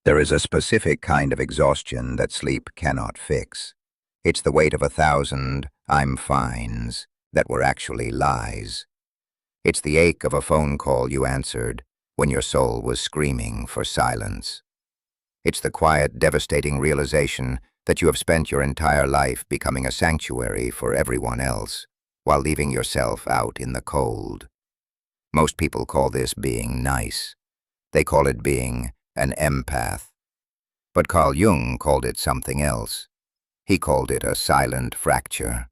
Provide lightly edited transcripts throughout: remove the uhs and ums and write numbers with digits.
There is a specific kind of exhaustion that sleep cannot fix. It's the weight of 1,000 "I'm fines" that were actually lies. It's the ache of a phone call you answered when your soul was screaming for silence. It's the quiet, devastating realization that you have spent your entire life becoming a sanctuary for everyone else, while leaving yourself out in the cold. Most people call this being nice. They call it being an empath. But Carl Jung called it something else. He called it a silent fracture.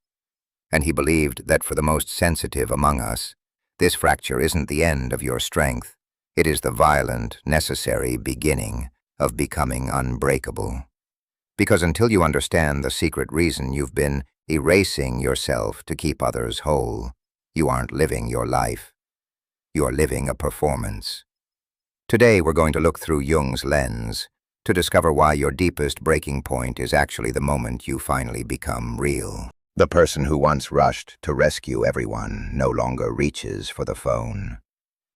And he believed that for the most sensitive among us, this fracture isn't the end of your strength. It is the violent, necessary beginning of becoming unbreakable. Because until you understand the secret reason you've been erasing yourself to keep others whole, you aren't living your life. You are living a performance. Today we're going to look through Jung's lens to discover why your deepest breaking point is actually the moment you finally become real. The person who once rushed to rescue everyone no longer reaches for the phone.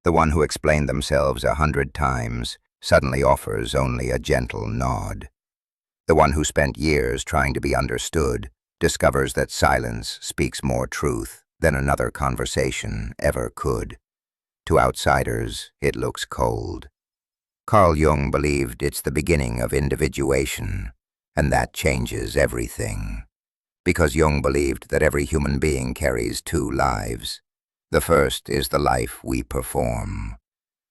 The one who explained themselves 100 times suddenly offers only a gentle nod. The one who spent years trying to be understood discovers that silence speaks more truth than another conversation ever could. To outsiders, it looks cold. Carl Jung believed it's the beginning of individuation, and that changes everything. Because Jung believed that every human being carries two lives. The first is the life we perform.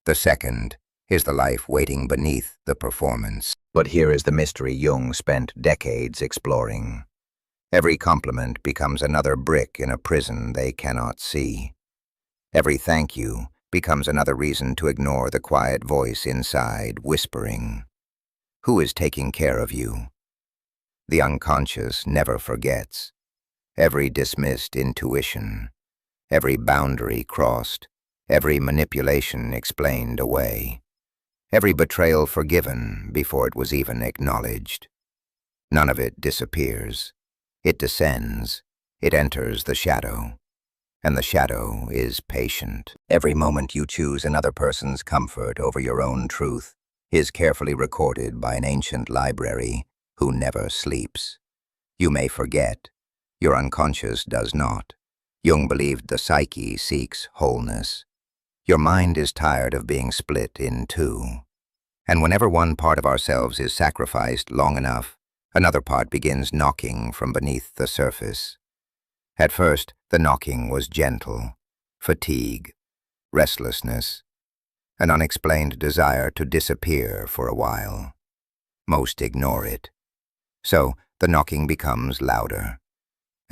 The second is the life waiting beneath the performance. But here is the mystery Jung spent decades exploring. Every compliment becomes another brick in a prison they cannot see. Every thank you becomes another reason to ignore the quiet voice inside whispering, "Who is taking care of you?" The unconscious never forgets. Every dismissed intuition, every boundary crossed, every manipulation explained away, every betrayal forgiven before it was even acknowledged. None of it disappears. It descends. It enters the shadow. And the shadow is patient. Every moment you choose another person's comfort over your own truth is carefully recorded by an ancient library who never sleeps. You may forget. Your unconscious does not. Jung believed the psyche seeks wholeness. Your mind is tired of being split in two. And whenever one part of ourselves is sacrificed long enough, another part begins knocking from beneath the surface. At first, the knocking was gentle. Fatigue, restlessness, an unexplained desire to disappear for a while. Most ignore it. So, the knocking becomes louder.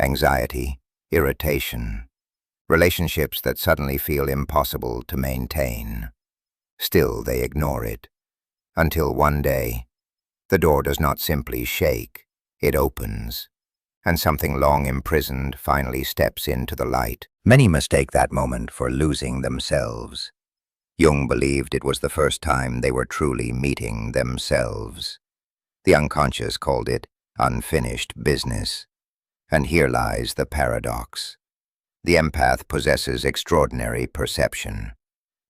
Anxiety, irritation, relationships that suddenly feel impossible to maintain. Still, they ignore it. Until one day, the door does not simply shake, it opens. And something long imprisoned finally steps into the light. Many mistake that moment for losing themselves. Jung believed it was the first time they were truly meeting themselves. The unconscious called it unfinished business. And here lies the paradox. The empath possesses extraordinary perception.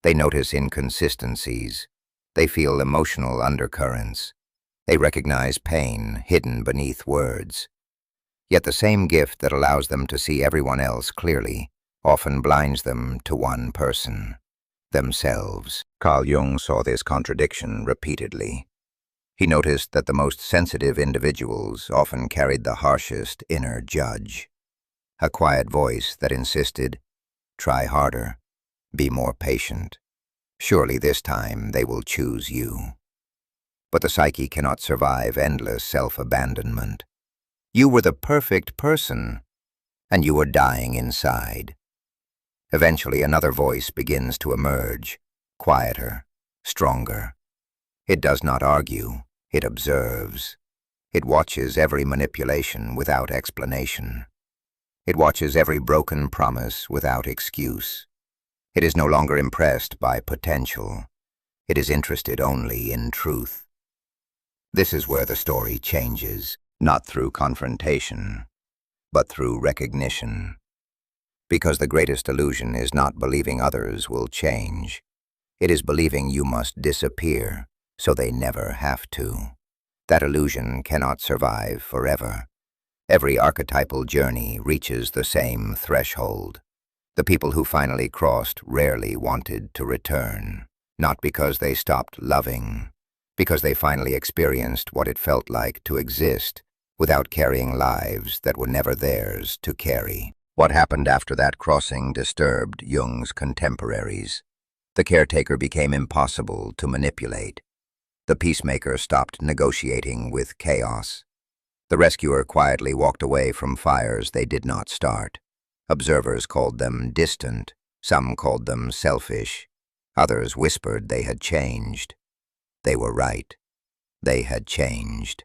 They notice inconsistencies. They feel emotional undercurrents. They recognize pain hidden beneath words. Yet the same gift that allows them to see everyone else clearly often blinds them to one person, themselves. Carl Jung saw this contradiction repeatedly. He noticed that the most sensitive individuals often carried the harshest inner judge, a quiet voice that insisted, "Try harder, be more patient. Surely this time they will choose you." But the psyche cannot survive endless self-abandonment. You were the perfect person, and you were dying inside. Eventually, another voice begins to emerge, quieter, stronger. It does not argue, it observes. It watches every manipulation without explanation. It watches every broken promise without excuse. It is no longer impressed by potential. It is interested only in truth. This is where the story changes. Not through confrontation, but through recognition. Because the greatest illusion is not believing others will change. It is believing you must disappear so they never have to. That illusion cannot survive forever. Every archetypal journey reaches the same threshold. The people who finally crossed rarely wanted to return, not because they stopped loving, because they finally experienced what it felt like to exist without carrying lives that were never theirs to carry. What happened after that crossing disturbed Jung's contemporaries. The caretaker became impossible to manipulate. The peacemaker stopped negotiating with chaos. The rescuer quietly walked away from fires they did not start. Observers called them distant, some called them selfish, others whispered they had changed. They were right. They had changed.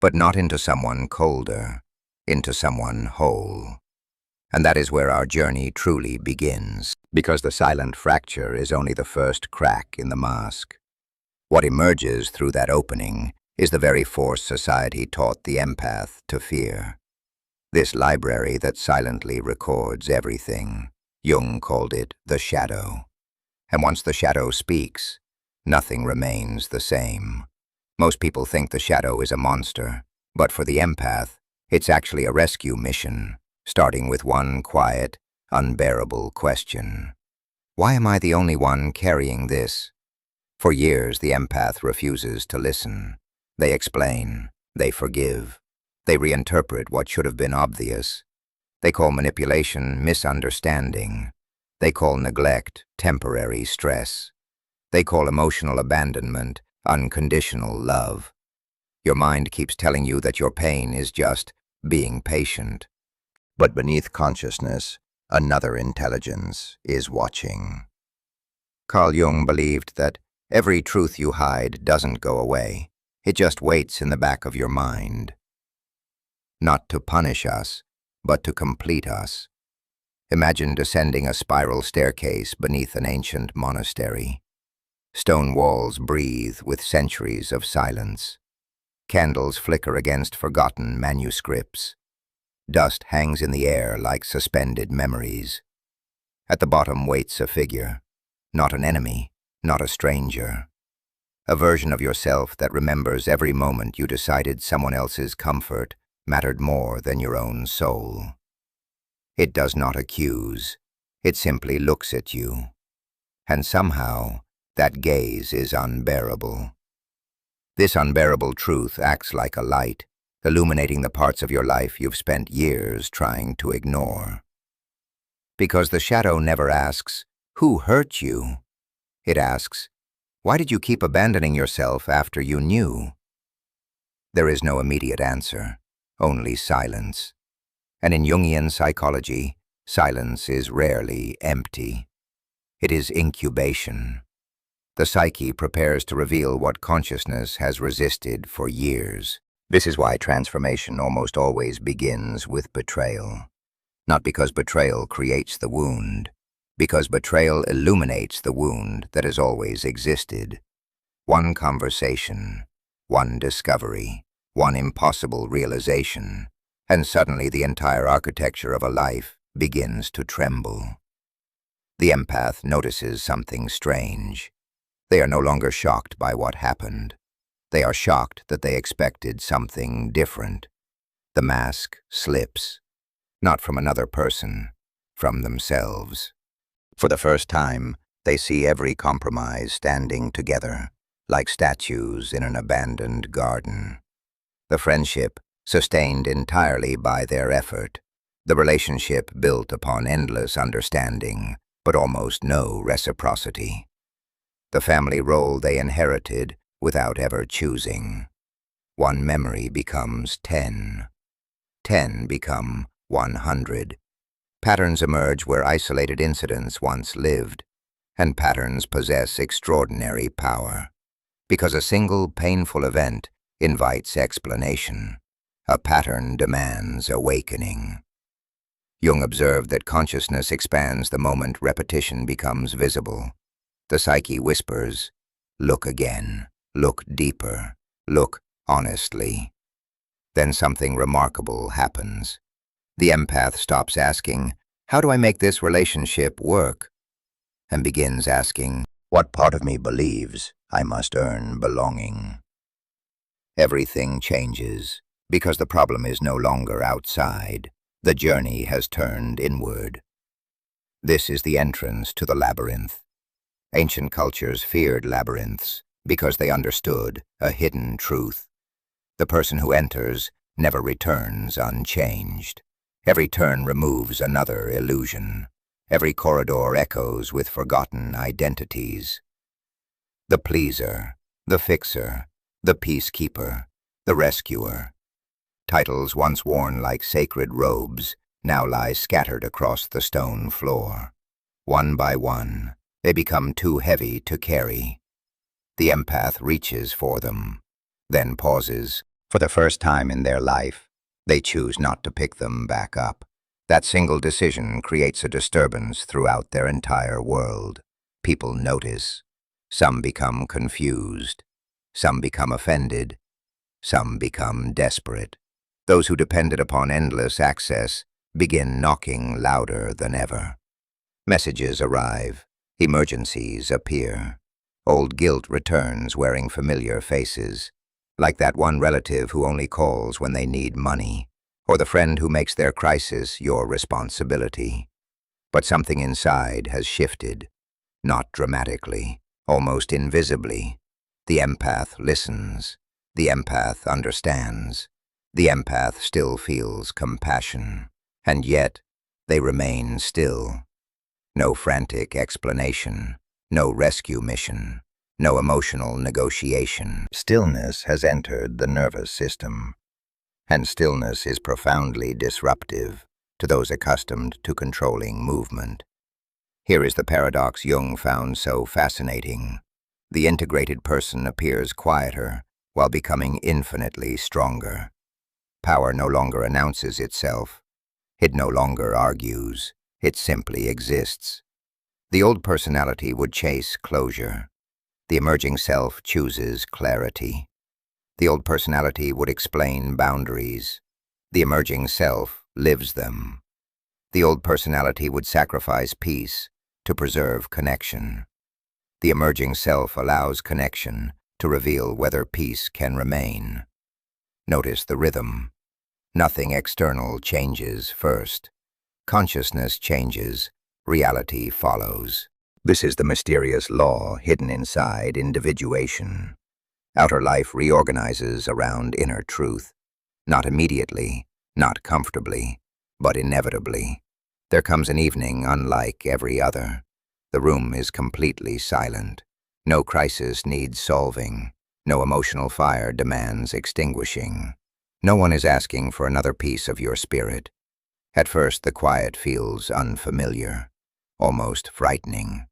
But not into someone colder, into someone whole. And that is where our journey truly begins, because the silent fracture is only the first crack in the mask. What emerges through that opening is the very force society taught the empath to fear. This library that silently records everything. Jung called it the shadow. And once the shadow speaks, nothing remains the same. Most people think the shadow is a monster, but for the empath, it's actually a rescue mission, starting with one quiet, unbearable question. Why am I the only one carrying this? For years, the empath refuses to listen. They explain, they forgive, they reinterpret what should have been obvious. They call manipulation misunderstanding. They call neglect temporary stress. They call emotional abandonment unconditional love. Your mind keeps telling you that your pain is just being patient. But beneath consciousness, another intelligence is watching. Carl Jung believed that every truth you hide doesn't go away. It just waits in the back of your mind. Not to punish us, but to complete us. Imagine descending a spiral staircase beneath an ancient monastery. Stone walls breathe with centuries of silence. Candles flicker against forgotten manuscripts. Dust hangs in the air like suspended memories. At the bottom waits a figure, not an enemy, not a stranger. A version of yourself that remembers every moment you decided someone else's comfort mattered more than your own soul. It does not accuse, it simply looks at you. And somehow, that gaze is unbearable. This unbearable truth acts like a light, illuminating the parts of your life you've spent years trying to ignore. Because the shadow never asks, "Who hurt you?" It asks, "Why did you keep abandoning yourself after you knew?" There is no immediate answer, only silence. And in Jungian psychology, silence is rarely empty. It is incubation. The psyche prepares to reveal what consciousness has resisted for years. This is why transformation almost always begins with betrayal. Not because betrayal creates the wound, because betrayal illuminates the wound that has always existed. One conversation, one discovery, one impossible realization, and suddenly the entire architecture of a life begins to tremble. The empath notices something strange. They are no longer shocked by what happened. They are shocked that they expected something different. The mask slips, not from another person, from themselves. For the first time, they see every compromise standing together, like statues in an abandoned garden. The friendship, sustained entirely by their effort. The relationship built upon endless understanding, but almost no reciprocity. The family role they inherited without ever choosing. One memory becomes 10. 10 become 100. Patterns emerge where isolated incidents once lived, and patterns possess extraordinary power. Because a single painful event invites explanation, a pattern demands awakening. Jung observed that consciousness expands the moment repetition becomes visible. The psyche whispers, "Look again, look deeper, look honestly." Then something remarkable happens. The empath stops asking, "How do I make this relationship work?" and begins asking, What part of me believes I must earn belonging? Everything changes because the problem is no longer outside. The journey has turned inward. This is the entrance to the labyrinth. Ancient cultures feared labyrinths because they understood a hidden truth. The person who enters never returns unchanged. Every turn removes another illusion. Every corridor echoes with forgotten identities. The pleaser, the fixer, the peacekeeper, the rescuer. Titles once worn like sacred robes now lie scattered across the stone floor. One by one, they become too heavy to carry. The empath reaches for them, then pauses. For the first time in their life, they choose not to pick them back up. That single decision creates a disturbance throughout their entire world. People notice. Some become confused. Some become offended. Some become desperate. Those who depended upon endless access begin knocking louder than ever. Messages arrive. Emergencies appear. Old guilt returns wearing familiar faces, like that one relative who only calls when they need money, or the friend who makes their crisis your responsibility. But something inside has shifted, not dramatically, almost invisibly. The empath listens. The empath understands. The empath still feels compassion, and yet they remain still. No frantic explanation, no rescue mission, no emotional negotiation. Stillness has entered the nervous system, and stillness is profoundly disruptive to those accustomed to controlling movement. Here is the paradox Jung found so fascinating. The integrated person appears quieter while becoming infinitely stronger. Power no longer announces itself. It no longer argues. It simply exists. The old personality would chase closure. The emerging self chooses clarity. The old personality would explain boundaries. The emerging self lives them. The old personality would sacrifice peace to preserve connection. The emerging self allows connection to reveal whether peace can remain. Notice the rhythm. Nothing external changes first. Consciousness changes, reality follows. This is the mysterious law hidden inside individuation. Outer life reorganizes around inner truth, not immediately, not comfortably, but inevitably. There comes an evening unlike every other. The room is completely silent. No crisis needs solving. No emotional fire demands extinguishing. No one is asking for another piece of your spirit. At first, the quiet feels unfamiliar, almost frightening.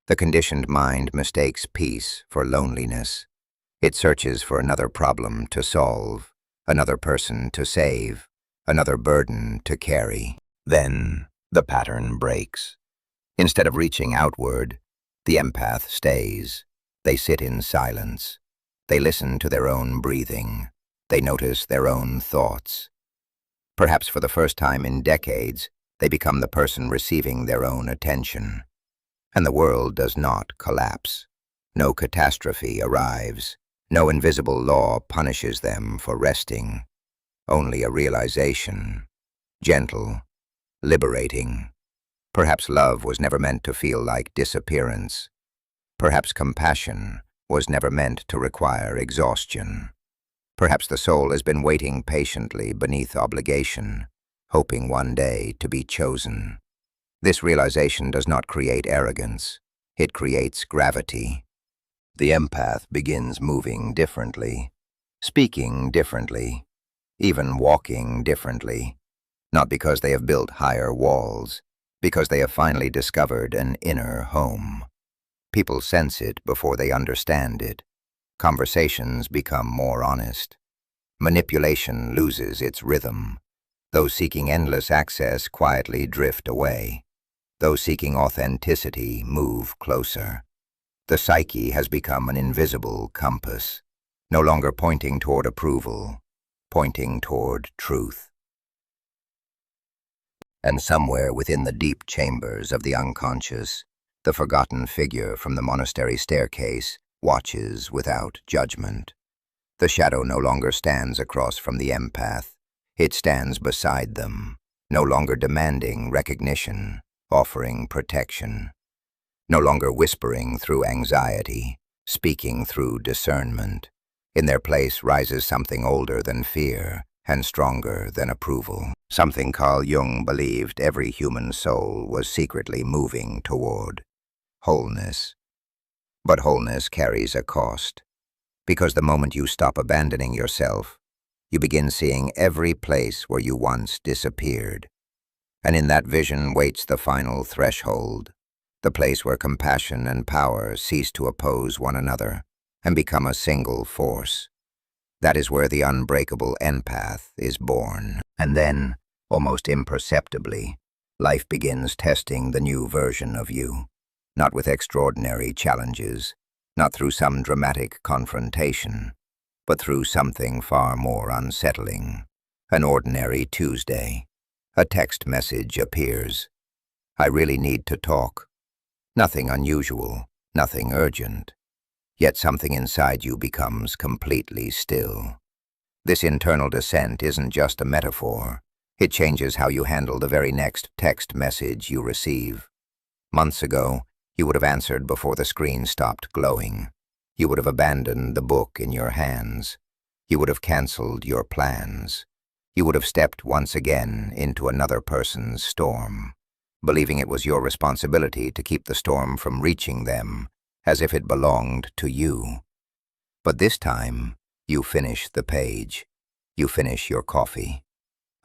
The conditioned mind mistakes peace for loneliness. It searches for another problem to solve, another person to save, another burden to carry. Then the pattern breaks. Instead of reaching outward, the empath stays. They sit in silence. They listen to their own breathing. They notice their own thoughts. Perhaps for the first time in decades, they become the person receiving their own attention. And the world does not collapse. No catastrophe arrives. No invisible law punishes them for resting. Only a realization, gentle, liberating. Perhaps love was never meant to feel like disappearance. Perhaps compassion was never meant to require exhaustion. Perhaps the soul has been waiting patiently beneath obligation, hoping one day to be chosen. This realization does not create arrogance. It creates gravity. The empath begins moving differently, speaking differently, even walking differently, not because they have built higher walls, because they have finally discovered an inner home. People sense it before they understand it. Conversations become more honest. Manipulation loses its rhythm. Those seeking endless access quietly drift away. Those seeking authenticity move closer. The psyche has become an invisible compass, no longer pointing toward approval, pointing toward truth. And somewhere within the deep chambers of the unconscious, The forgotten figure from the monastery staircase watches without judgment. The shadow no longer stands across from the empath. It stands beside them, no longer demanding recognition, offering protection. No longer whispering through anxiety, speaking through discernment. In their place rises something older than fear and stronger than approval. Something Carl Jung believed every human soul was secretly moving toward: wholeness. But wholeness carries a cost, because the moment you stop abandoning yourself, you begin seeing every place where you once disappeared. And in that vision waits the final threshold, the place where compassion and power cease to oppose one another and become a single force. That is where the unbreakable empath is born. And then, almost imperceptibly, life begins testing the new version of you. Not with extraordinary challenges, not through some dramatic confrontation, but through something far more unsettling. An ordinary Tuesday. A text message appears. I really need to talk. Nothing unusual, nothing urgent. Yet something inside you becomes completely still. This internal descent isn't just a metaphor. It changes how you handle the very next text message you receive. Months ago, you would have answered before the screen stopped glowing. You would have abandoned the book in your hands. You would have canceled your plans. You would have stepped once again into another person's storm, believing it was your responsibility to keep the storm from reaching them, as if it belonged to you. But this time, you finish the page. You finish your coffee.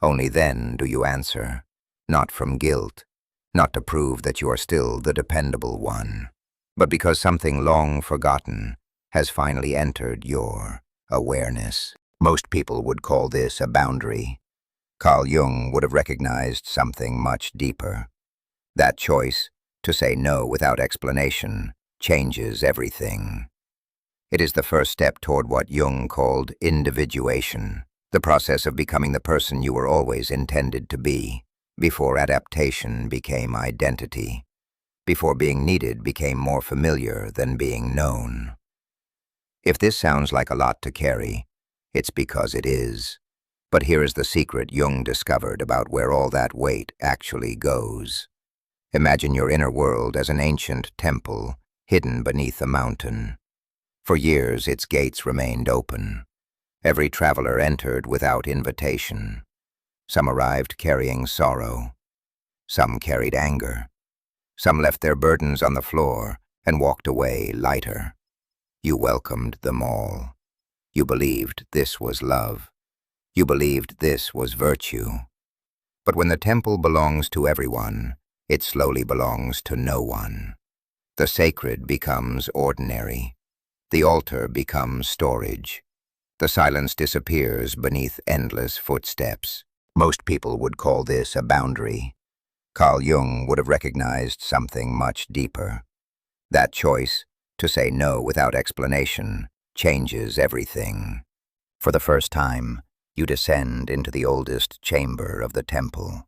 Only then do you answer, not from guilt, not to prove that you are still the dependable one, but because something long forgotten has finally entered your awareness. Most people would call this a boundary. Carl Jung would have recognized something much deeper. That choice, to say no without explanation, changes everything. It is the first step toward what Jung called individuation, the process of becoming the person you were always intended to be, before adaptation became identity, before being needed became more familiar than being known. If this sounds like a lot to carry, it's because it is. But here is the secret Jung discovered about where all that weight actually goes. Imagine your inner world as an ancient temple hidden beneath a mountain. For years, its gates remained open. Every traveler entered without invitation. Some arrived carrying sorrow. Some carried anger. Some left their burdens on the floor and walked away lighter. You welcomed them all. You believed this was love. You believed this was virtue. But when the temple belongs to everyone, it slowly belongs to no one. The sacred becomes ordinary. The altar becomes storage. The silence disappears beneath endless footsteps. Most people would call this a boundary. Carl Jung would have recognized something much deeper. That choice, to say no without explanation, changes everything. For the first time, you descend into the oldest chamber of the temple.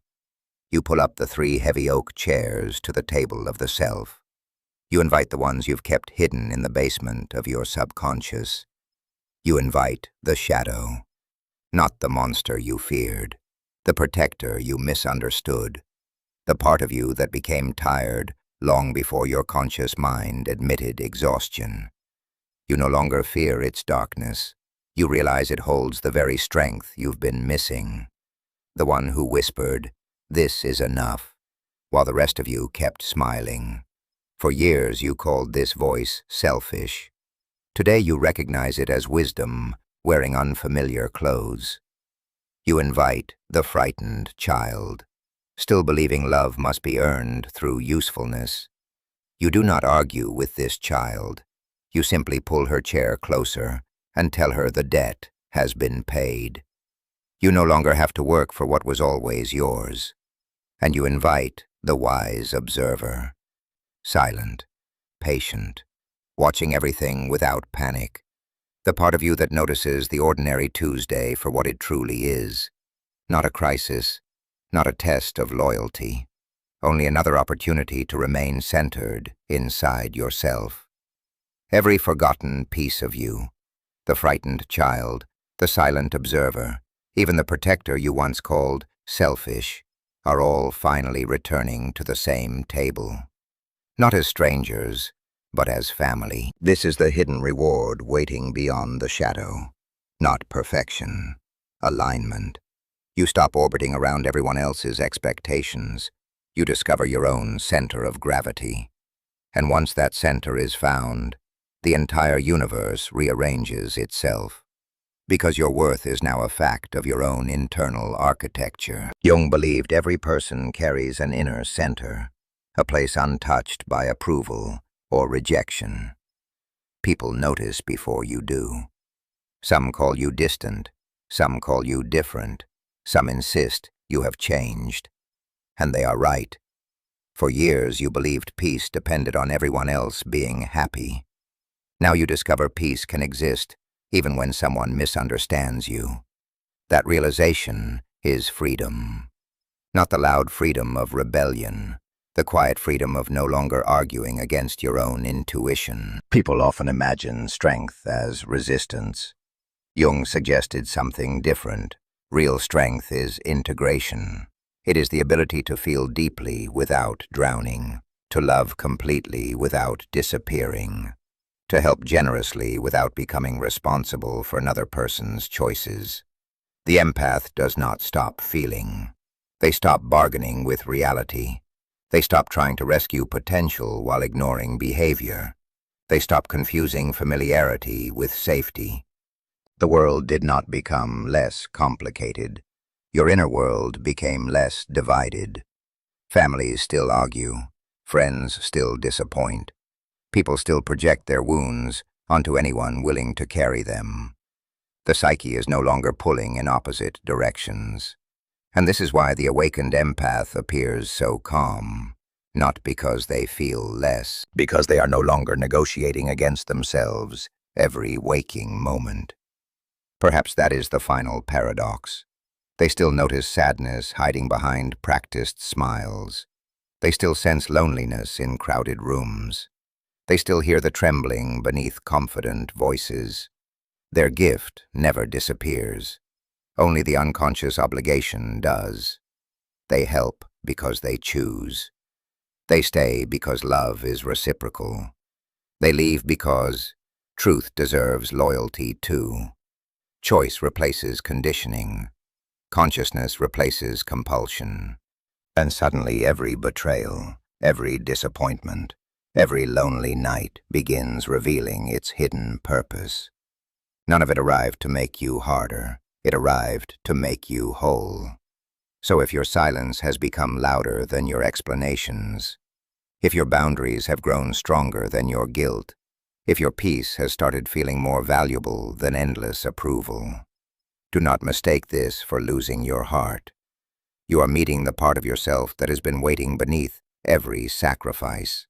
You pull up the 3 heavy oak chairs to the table of the self. You invite the ones you've kept hidden in the basement of your subconscious. You invite the shadow, not the monster you feared, the protector you misunderstood, the part of you that became tired long before your conscious mind admitted exhaustion. You no longer fear its darkness. You realize it holds the very strength you've been missing. The one who whispered, "This is enough," while the rest of you kept smiling. For years you called this voice selfish. Today you recognize it as wisdom wearing unfamiliar clothes. You invite the frightened child, still believing love must be earned through usefulness. You do not argue with this child. You simply pull her chair closer and tell her the debt has been paid. You no longer have to work for what was always yours. And you invite the wise observer, silent, patient, watching everything without panic, the part of you that notices the ordinary Tuesday for what it truly is, not a crisis, not a test of loyalty, only another opportunity to remain centered inside yourself. Every forgotten piece of you, the frightened child, the silent observer, even the protector you once called selfish, are all finally returning to the same table. Not as strangers, but as family. This is the hidden reward waiting beyond the shadow. Not perfection, alignment. You stop orbiting around everyone else's expectations. You discover your own center of gravity. And once that center is found, the entire universe rearranges itself. Because your worth is now a fact of your own internal architecture. Jung believed every person carries an inner center, a place untouched by approval or rejection. People notice before you do. Some call you distant, some call you different, some insist you have changed. And they are right. For years you believed peace depended on everyone else being happy. Now you discover peace can exist even when someone misunderstands you. That realization is freedom. Not the loud freedom of rebellion, the quiet freedom of no longer arguing against your own intuition. People often imagine strength as resistance. Jung suggested something different. Real strength is integration. It is the ability to feel deeply without drowning, to love completely without disappearing, to help generously without becoming responsible for another person's choices. The empath does not stop feeling. They stop bargaining with reality. They stop trying to rescue potential while ignoring behavior. They stop confusing familiarity with safety. The world did not become less complicated. Your inner world became less divided. Families still argue. Friends still disappoint. People still project their wounds onto anyone willing to carry them. The psyche is no longer pulling in opposite directions. And this is why the awakened empath appears so calm. Not because they feel less, because they are no longer negotiating against themselves every waking moment. Perhaps that is the final paradox. They still notice sadness hiding behind practiced smiles. They still sense loneliness in crowded rooms. They still hear the trembling beneath confident voices. Their gift never disappears. Only the unconscious obligation does. They help because they choose. They stay because love is reciprocal. They leave because truth deserves loyalty too. Choice replaces conditioning. Consciousness replaces compulsion. And suddenly every betrayal, every disappointment, every lonely night begins revealing its hidden purpose. None of it arrived to make you harder. It arrived to make you whole. So if your silence has become louder than your explanations, if your boundaries have grown stronger than your guilt, if your peace has started feeling more valuable than endless approval, do not mistake this for losing your heart. You are meeting the part of yourself that has been waiting beneath every sacrifice,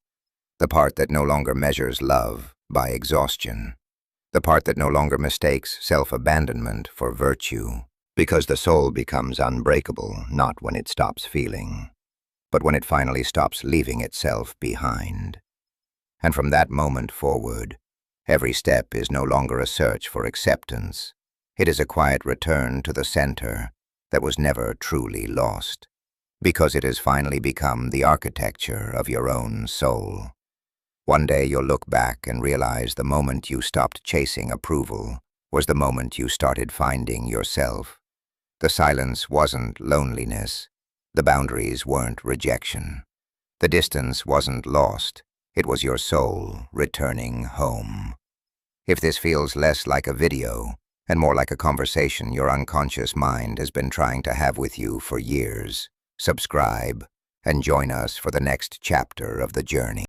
the part that no longer measures love by exhaustion, the part that no longer mistakes self-abandonment for virtue, because the soul becomes unbreakable not when it stops feeling, but when it finally stops leaving itself behind. And from that moment forward, every step is no longer a search for acceptance. It is a quiet return to the center that was never truly lost, because it has finally become the architecture of your own soul. One day you'll look back and realize the moment you stopped chasing approval was the moment you started finding yourself. The silence wasn't loneliness. The boundaries weren't rejection. The distance wasn't lost. It was your soul returning home. If this feels less like a video and more like a conversation your unconscious mind has been trying to have with you for years, subscribe and join us for the next chapter of the journey.